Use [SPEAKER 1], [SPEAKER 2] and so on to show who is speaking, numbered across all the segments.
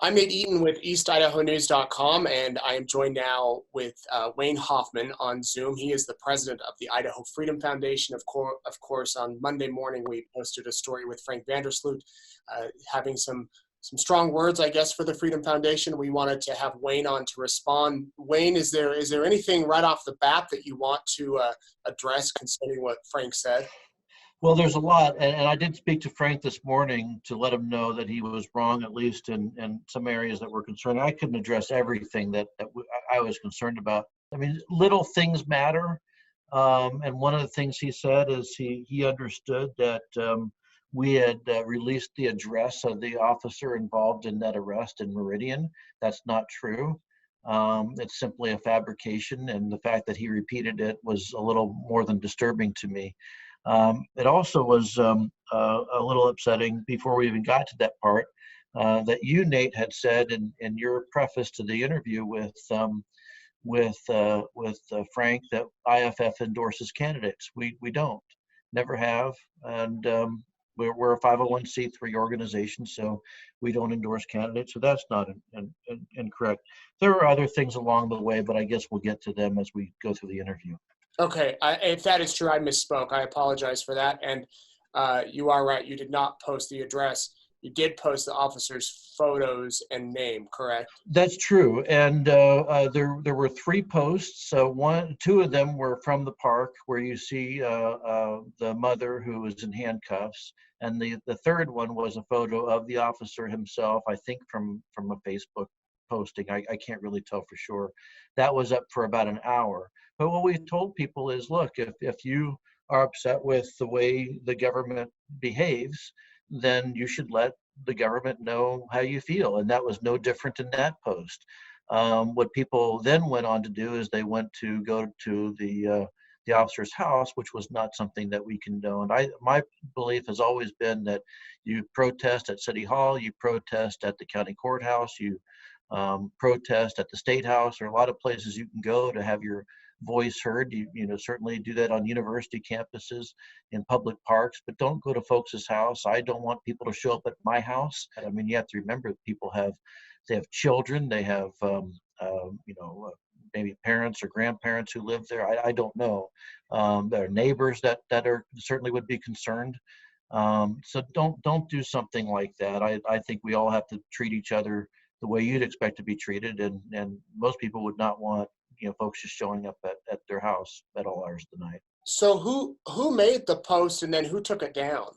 [SPEAKER 1] I'm Nate Eaton with EastIdahoNews.com, and I am joined now with Wayne Hoffman on Zoom. He is the president of the Idaho Freedom Foundation. Of course, on Monday morning, we posted a story with Frank VanderSloot having some strong words, I guess, for the Freedom Foundation. We wanted to have Wayne on to respond. Wayne, is there anything right off the bat that you want to address concerning what Frank said?
[SPEAKER 2] Well, there's a lot, and I did speak to Frank this morning to let him know that he was wrong, at least in some areas that were concerned. I couldn't address everything that I was concerned about. I mean, little things matter, and one of the things he said is he understood that we had released the address of the officer involved in that arrest in Meridian. That's not true. It's simply a fabrication, and the fact that he repeated it was a little more than disturbing to me. It also was a little upsetting before we even got to that part that you, Nate, had said in your preface to the interview with Frank that IFF endorses candidates. We don't, never have, and we're a 501c3 organization, so we don't endorse candidates. So that's not incorrect. There are other things along the way, but I guess we'll get to them as we go through the interview.
[SPEAKER 1] Okay, if that is true, I misspoke. I apologize for that. And you are right. You did not post the address. You did post the officer's photos and name, correct?
[SPEAKER 2] That's true. And there were 3 posts. Two of them were from the park where you see the mother who was in handcuffs. And the third one was a photo of the officer himself, I think from a Facebook posting. I can't really tell for sure. That was up for about an hour. But what we told people is, look, if you are upset with the way the government behaves, then you should let the government know how you feel. And that was no different in that post. What people then went on to do is they went to go to the officer's house, which was not something that we condoned. My belief has always been that you protest at City Hall, you protest at the county courthouse, you protest at the State House. There are a lot of places you can go to have your voice heard. You certainly do that on university campuses, in public parks, but don't go to folks' house. I don't want people to show up at my house. I mean, you have to remember people have children, they have maybe parents or grandparents who live there. I don't know. There are neighbors that are certainly would be concerned. So don't do something like that. I think we all have to treat each other the way you'd expect to be treated, and most people would not want folks just showing up at their house at all hours of the night.
[SPEAKER 1] So who made the post and then who took it down?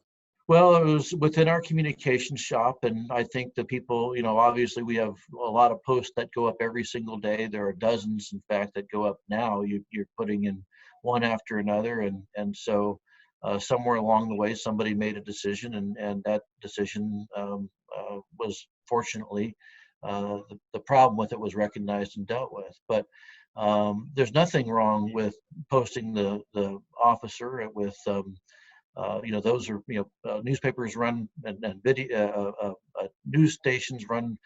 [SPEAKER 2] Well, it was within our communication shop, and I think the people, obviously we have a lot of posts that go up every single day. There are dozens, in fact, that go up now. You're putting in one after another, and so somewhere along the way, somebody made a decision, and that decision was fortunately the problem with it was recognized and dealt with. But there's nothing wrong with posting the officer with those are newspapers run and video news stations run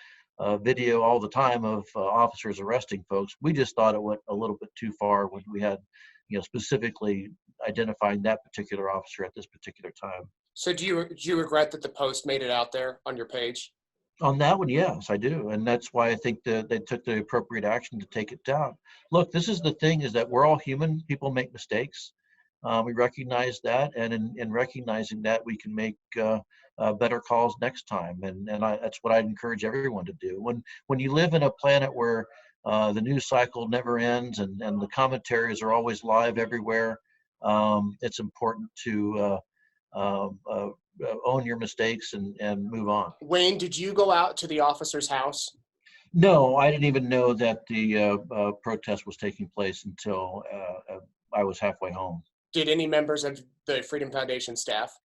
[SPEAKER 2] video all the time of officers arresting folks. We just thought it went a little bit too far when we had specifically identifying that particular officer at this particular time.
[SPEAKER 1] So do you regret that the post made it out there on your page?
[SPEAKER 2] On that one, yes, I do. And that's why I think that they took the appropriate action to take it down. Look, this is the thing, is that we're all human. People make mistakes. We recognize that. And in recognizing that, we can make better calls next time. And that's what I'd encourage everyone to do. When you live in a planet where the news cycle never ends and the commentaries are always live everywhere, it's important to own your mistakes and move on.
[SPEAKER 1] Wayne, did you go out to the officer's house?
[SPEAKER 2] No, I didn't even know that the protest was taking place until I was halfway home.
[SPEAKER 1] Did any members of the Freedom Foundation staff?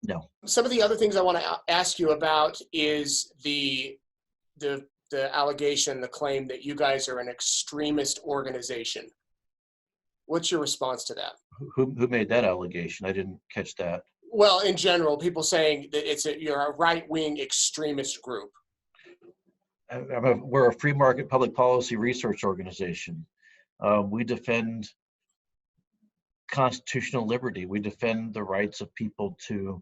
[SPEAKER 2] No.
[SPEAKER 1] Some of the other things I want to ask you about is the allegation, the claim that you guys are an extremist organization. What's your response to that?
[SPEAKER 2] Who made that allegation? I didn't catch that.
[SPEAKER 1] Well, in general, people saying that you're a right-wing extremist group.
[SPEAKER 2] We're a free market public policy research organization. We defend constitutional liberty. We defend the rights of people to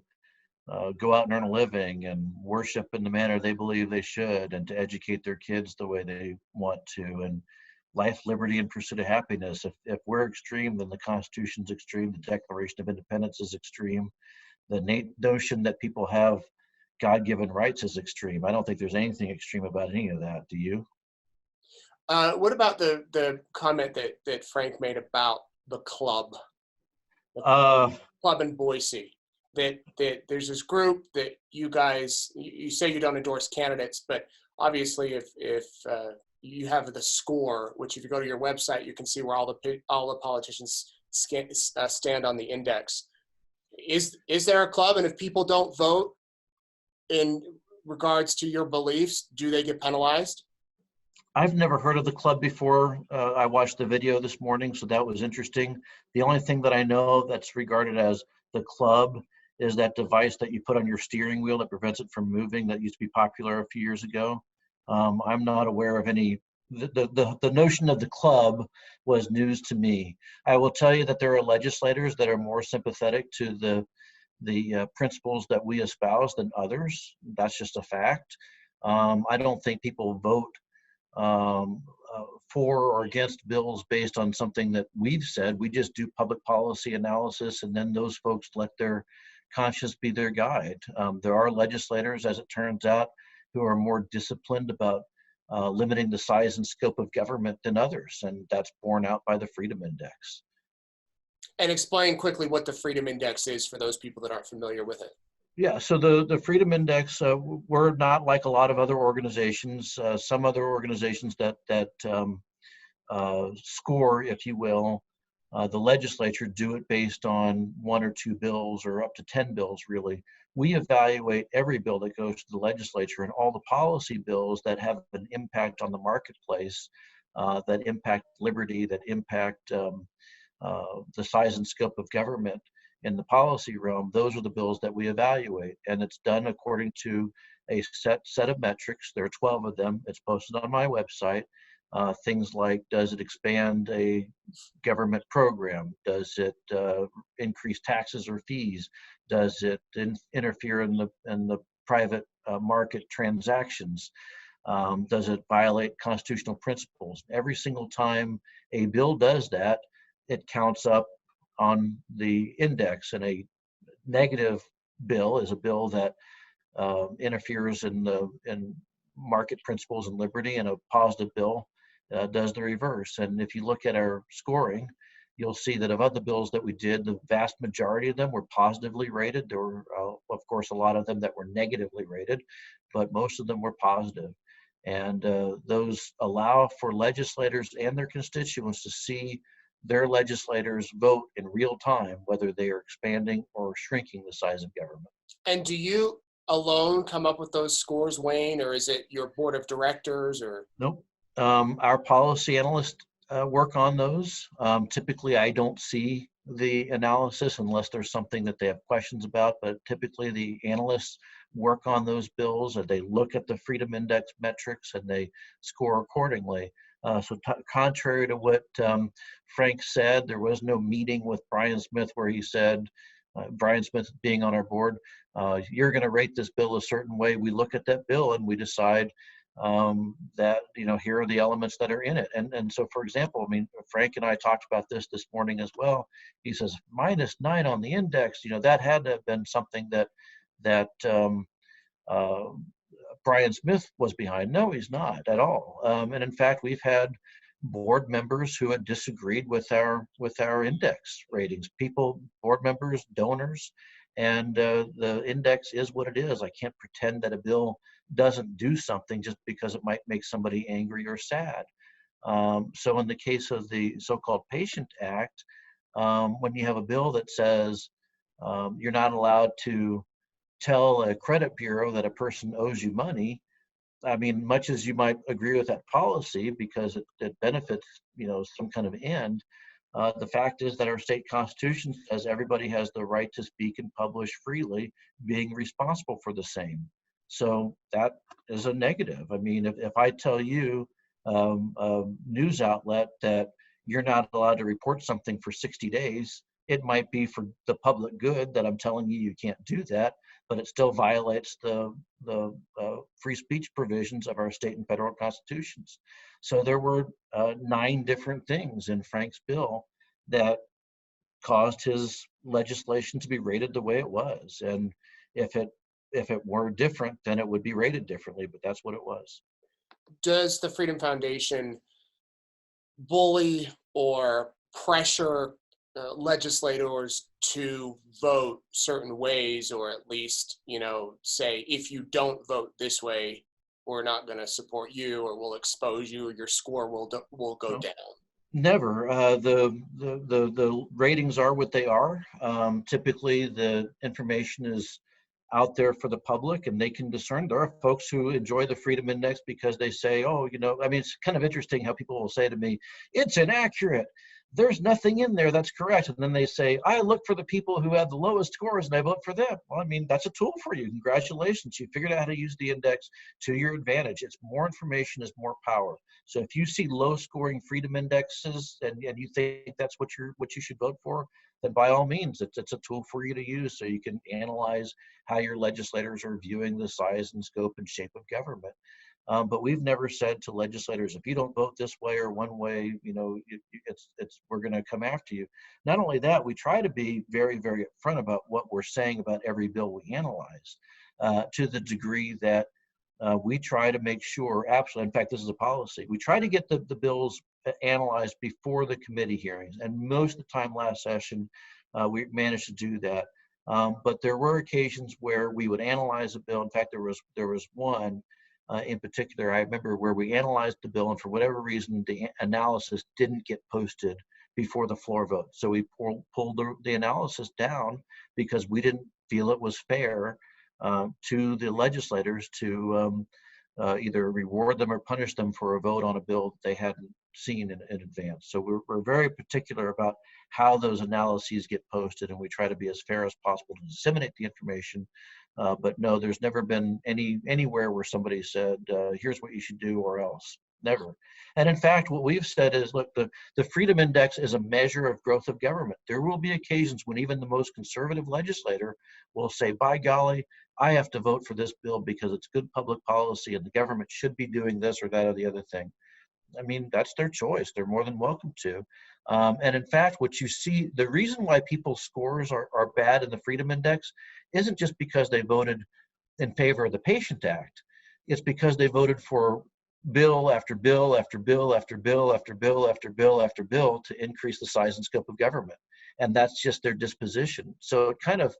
[SPEAKER 2] go out and earn a living and worship in the manner they believe they should, and to educate their kids the way they want to, and life, liberty, and pursuit of happiness. If we're extreme, then the Constitution's extreme, the Declaration of Independence is extreme, the notion that people have God-given rights is extreme. I don't think there's anything extreme about any of that. Do you?
[SPEAKER 1] What about the comment that Frank made about the club
[SPEAKER 2] Uh,
[SPEAKER 1] in Boise? That there's this group that you guys, you say you don't endorse candidates, but obviously if you have the score, which if you go to your website, you can see where all the politicians stand on the index. Is there a club, and if people don't vote in regards to your beliefs, do they get penalized?
[SPEAKER 2] I've never heard of the club before. I watched the video this morning, so that was interesting. The only thing that I know that's regarded as the club is that device that you put on your steering wheel that prevents it from moving that used to be popular a few years ago. I'm not aware of any. The notion of the club was news to me. I will tell you that there are legislators that are more sympathetic to the principles that we espouse than others. That's just a fact. I don't think people vote um, for or against bills based on something that we've said. We just do public policy analysis, and then those folks let their conscience be their guide. There are legislators, as it turns out, who are more disciplined about limiting the size and scope of government than others, and that's borne out by the Freedom Index.
[SPEAKER 1] And explain quickly what the Freedom Index is for those people that aren't familiar with it.
[SPEAKER 2] Yeah, so the Freedom Index, we're not like a lot of other organizations. Some other organizations that score, if you will, the legislature do it based on 1 or 2 bills or up to 10 bills, really. We evaluate every bill that goes to the legislature and all the policy bills that have an impact on the marketplace, that impact liberty, that impact the size and scope of government in the policy realm. Those are the bills that we evaluate, and it's done according to a set of metrics. There are 12 of them. It's posted on my website. Things like, does it expand a government program? Does it increase taxes or fees? Does it interfere in the private market transactions? Does it violate constitutional principles? Every single time a bill does that, it counts up on the index. And a negative bill is a bill that interferes in market principles and liberty, and a positive bill does the reverse. And if you look at our scoring, you'll see that of other bills that we did, the vast majority of them were positively rated. There were, of course, a lot of them that were negatively rated, but most of them were positive. And those allow for legislators and their constituents to see their legislators vote in real time, whether they are expanding or shrinking the size of government.
[SPEAKER 1] And do you alone come up with those scores, Wayne, or is it your board of directors? Or
[SPEAKER 2] Nope. Our policy analysts work on those. Typically, I don't see the analysis unless there's something that they have questions about, but typically the analysts work on those bills and they look at the Freedom Index metrics and they score accordingly. So contrary to what Frank said, there was no meeting with Brian Smith where he said, Brian Smith being on our board, you're going to rate this bill a certain way. We look at that bill and we decide that, here are the elements that are in it. And so, for example, I mean, Frank and I talked about this morning as well. He says, -9 on the index, that had to have been something that Brian Smith was behind. No, he's not at all. And in fact, we've had board members who had disagreed with our index ratings. Board members, donors, and the index is what it is. I can't pretend that a bill doesn't do something just because it might make somebody angry or sad. So in the case of the so-called Patient Act, when you have a bill that says you're not allowed to tell a credit bureau that a person owes you money, I mean, much as you might agree with that policy because it benefits, some kind of end, the fact is that our state constitution says everybody has the right to speak and publish freely, being responsible for the same. So that is a negative. I mean, if I tell you, a news outlet, that you're not allowed to report something for 60 days, it might be for the public good that I'm telling you you can't do that. but it still violates the free speech provisions of our state and federal constitutions. So there were 9 different things in Frank's bill that caused his legislation to be rated the way it was. And if it were different, then it would be rated differently, but that's what it was.
[SPEAKER 1] Does the Freedom Foundation bully or pressure legislators to vote certain ways, or at least, say, if you don't vote this way, we're not going to support you, or we'll expose you, or your score will go down?
[SPEAKER 2] Never. The ratings are what they are. Typically, the information is out there for the public, and they can discern. There are folks who enjoy the Freedom Index because they say, "Oh, I mean, it's kind of interesting how people will say to me, it's inaccurate. There's nothing in there that's correct." And then they say, "I look for the people who have the lowest scores and I vote for them." Well, I mean, that's a tool for you. Congratulations. You figured out how to use the index to your advantage. It's more information is more power. So if you see low scoring Freedom Indexes and you think that's what you should vote for, then by all means, it's a tool for you to use so you can analyze how your legislators are viewing the size and scope and shape of government. But we've never said to legislators, if you don't vote this way or one way, we're going to come after you. Not only that, we try to be very, very upfront about what we're saying about every bill we analyze, to the degree that we try to make sure, absolutely, in fact, this is a policy, we try to get the bills analyzed before the committee hearings. And most of the time last session, we managed to do that. But there were occasions where we would analyze a bill. In fact, there was one in particular, I remember, where we analyzed the bill, and for whatever reason, the analysis didn't get posted before the floor vote. So we pulled the analysis down because we didn't feel it was fair to the legislators to either reward them or punish them for a vote on a bill they hadn't seen in advance. So we're very particular about how those analyses get posted, and we try to be as fair as possible to disseminate the information. But no, there's never been anywhere where somebody said, here's what you should do or else. Never. And in fact, what we've said is, look, the Freedom Index is a measure of growth of government. There will be occasions when even the most conservative legislator will say, by golly, I have to vote for this bill because it's good public policy and the government should be doing this or that or the other thing. I mean, that's their choice. They're more than welcome to. And in fact, what you see, the reason why people's scores are bad in the Freedom Index isn't just because they voted in favor of the Patient Act. It's because they voted for bill after bill after bill after bill after bill after bill after bill to increase the size and scope of government. And that's just their disposition. So it kind of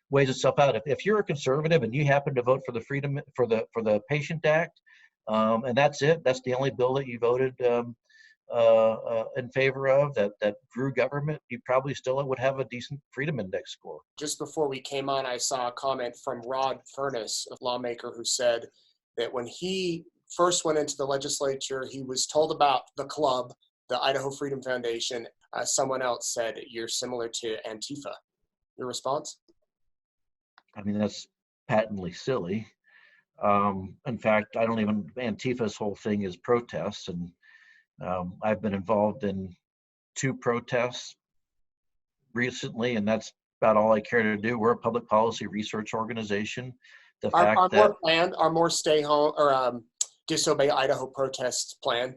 [SPEAKER 2] weighs itself out. If you're a conservative and you happen to vote for the Patient Act, and that's it, that's the only bill that you voted in favor of that grew government, you probably still would have a decent Freedom Index score.
[SPEAKER 1] Just before we came on, I saw a comment from Rod Furness, a lawmaker, who said that when he first went into the legislature, he was told about the club, the Idaho Freedom Foundation. Someone else said, you're similar to Antifa. Your response?
[SPEAKER 2] I mean, that's patently silly. In fact, Antifa's whole thing is protests, and I've been involved in 2 protests recently, and that's about all I care to do. We're a public policy research organization.
[SPEAKER 1] Are more stay home or disobey Idaho protests planned?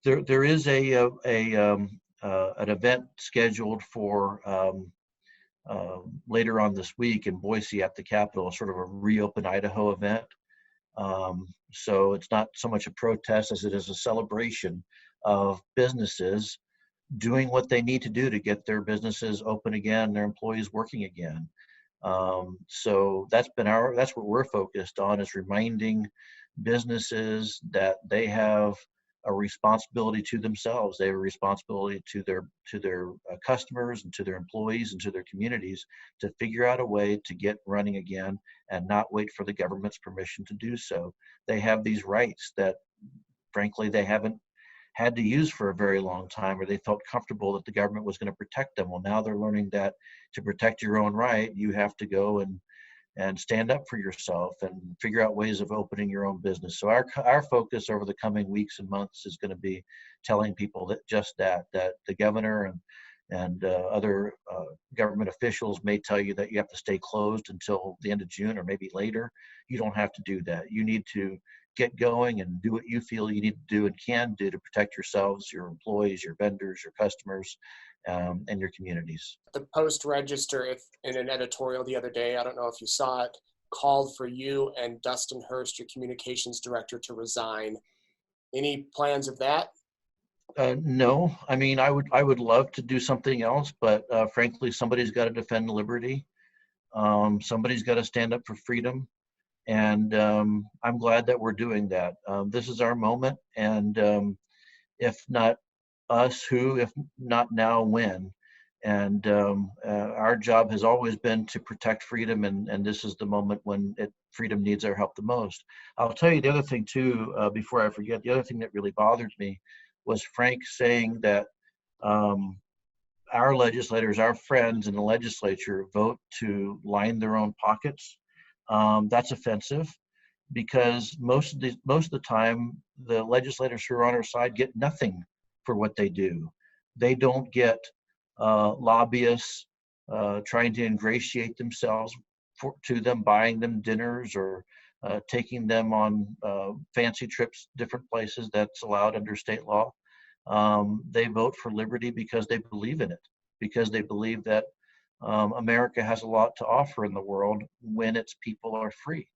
[SPEAKER 2] There is an event scheduled for later on this week in Boise at the Capitol, sort of a Reopen Idaho event. So it's not so much a protest as it is a celebration of businesses doing what they need to do to get their businesses open again, their employees working again. So that's what we're focused on, is reminding businesses that they have a responsibility to themselves. They have a responsibility to their customers and to their employees and to their communities to figure out a way to get running again and not wait for the government's permission to do so. They have these rights that, frankly, they haven't had to use for a very long time, or they felt comfortable that the government was going to protect them. Well, now they're learning that to protect your own right, you have to go and stand up for yourself and figure out ways of opening your own business. So our focus over the coming weeks and months is going to be telling people that the governor and other government officials may tell you that you have to stay closed until the end of June or maybe later. You don't have to do that. You need to get going and do what you feel you need to do and can do to protect yourselves, your employees, your vendors, your customers, and your communities.
[SPEAKER 1] The Post Register, if in an editorial the other day, I don't know if you saw it, called for you and Dustin Hurst, your communications director, to resign. Any plans of that?
[SPEAKER 2] No, I mean, I would love to do something else, but frankly, somebody's got to defend liberty. Somebody's got to stand up for freedom, and I'm glad that we're doing that. This is our moment, and if not us, who? If not now, when? And our job has always been to protect freedom, and this is the moment when freedom needs our help the most. I'll tell you the other thing too, before I forget. The other thing that really bothered me was Frank saying that our legislators, our friends in the legislature, vote to line their own pockets. That's offensive, because most of the time, the legislators who are on our side get nothing for what they do. They don't get lobbyists trying to ingratiate themselves to them, buying them dinners or taking them on fancy trips, different places that's allowed under state law. They vote for liberty because they believe in it, because they believe that America has a lot to offer in the world when its people are free.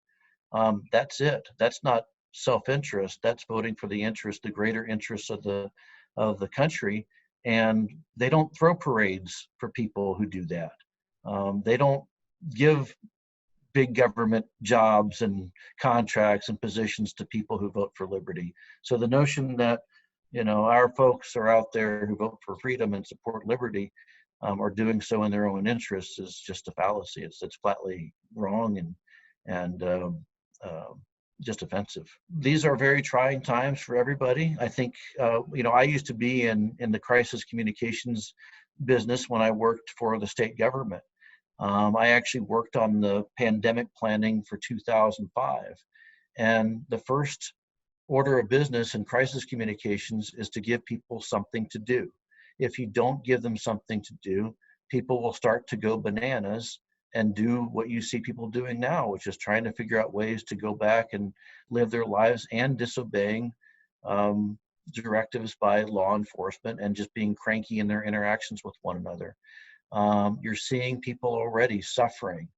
[SPEAKER 2] That's it. That's not self-interest. That's voting for the interest, the greater interests of the country. And they don't throw parades for people who do that. They don't give big government jobs and contracts and positions to people who vote for liberty. So the notion that, our folks are out there who vote for freedom and support liberty are doing so in their own interests is just a fallacy. It's flatly wrong and just offensive. These are very trying times for everybody. I think, I used to be in the crisis communications business when I worked for the state government. I actually worked on the pandemic planning for 2005. And the first order of business in crisis communications is to give people something to do. If you don't give them something to do, people will start to go bananas and do what you see people doing now, which is trying to figure out ways to go back and live their lives and disobeying directives by law enforcement and just being cranky in their interactions with one another. You're seeing people already suffering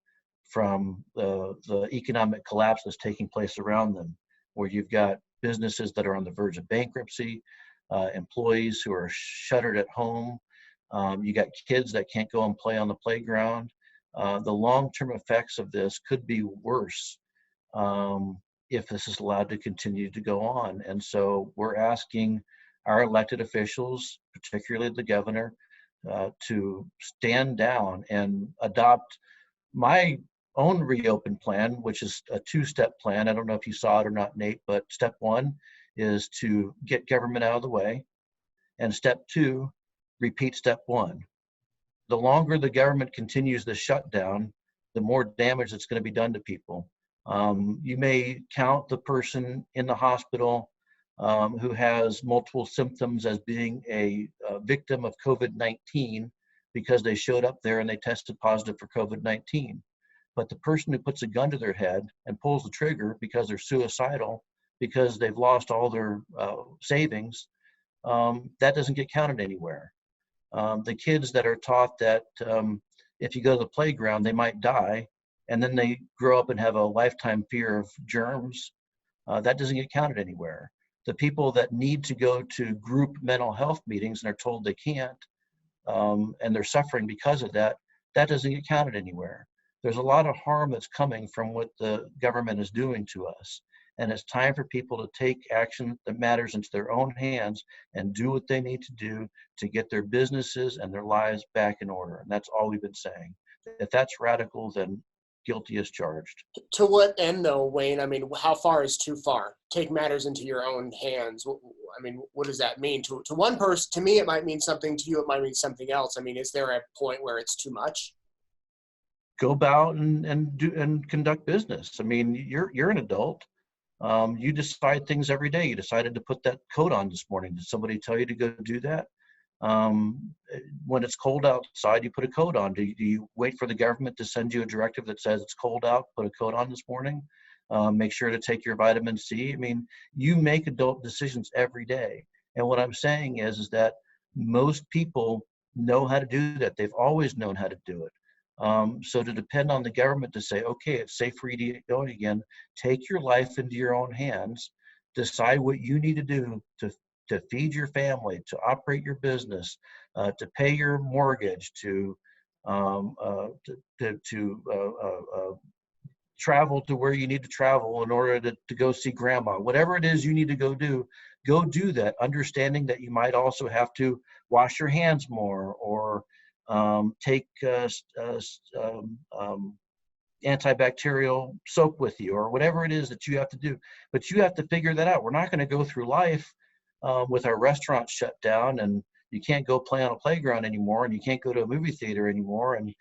[SPEAKER 2] from the economic collapse that's taking place around them, where you've got businesses that are on the verge of bankruptcy, employees who are shuttered at home. You got kids that can't go and play on the playground. The long-term effects of this could be worse if this is allowed to continue to go on. And so we're asking our elected officials, particularly the governor, to stand down and adopt my own reopen plan, which is a two-step plan. I don't know if you saw it or not, Nate, but step one is to get government out of the way. And step two, repeat step one. The longer the government continues the shutdown, the more damage that's going to be done to people. You may count the person in the hospital who has multiple symptoms as being a victim of COVID-19 because they showed up there and they tested positive for COVID-19. But the person who puts a gun to their head and pulls the trigger because they're suicidal, because they've lost all their savings, that doesn't get counted anywhere. The kids that are taught that if you go to the playground, they might die, and then they grow up and have a lifetime fear of germs, that doesn't get counted anywhere. The people that need to go to group mental health meetings and are told they can't, and they're suffering because of that, that doesn't get counted anywhere. There's a lot of harm that's coming from what the government is doing to us. And it's time for people to take action that matters into their own hands and do what they need to do to get their businesses and their lives back in order. And that's all we've been saying. If that's radical, then guilty as charged.
[SPEAKER 1] To what end, though, Wayne? I mean, how far is too far? Take matters into your own hands. I mean, what does that mean? To one person, to me, it might mean something. To you, it might mean something else. I mean, is there a point where it's too much?
[SPEAKER 2] Go about and conduct business. I mean, you're an adult. You decide things every day. You decided to put that coat on this morning. Did somebody tell you to go do that? When it's cold outside, you put a coat on. Do you wait for the government to send you a directive that says it's cold out, put a coat on this morning? Make sure to take your vitamin C. I mean, you make adult decisions every day. And what I'm saying is that most people know how to do that. They've always known how to do it. So to depend on the government to say, okay, it's safe for you to get going again, take your life into your own hands, decide what you need to do to feed your family, to operate your business, to pay your mortgage, to travel to where you need to travel in order to go see grandma. Whatever it is you need to go do that, understanding that you might also have to wash your hands more, or take antibacterial soap with you, or whatever it is that you have to do. But you have to figure that out. We're not going to go through life with our restaurants shut down, and you can't go play on a playground anymore, and you can't go to a movie theater anymore, and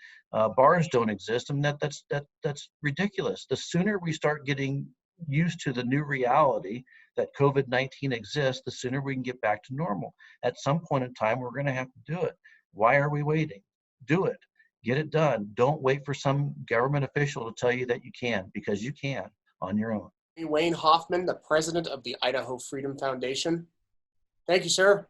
[SPEAKER 2] bars don't exist. I mean, that's ridiculous. The sooner we start getting used to the new reality that COVID-19 exists, the sooner we can get back to normal. At some point in time, we're going to have to do it. Why are we waiting? Do it. Get it done. Don't wait for some government official to tell you that you can, because you can on your own.
[SPEAKER 1] Wayne Hoffman, the president of the Idaho Freedom Foundation. Thank you, sir.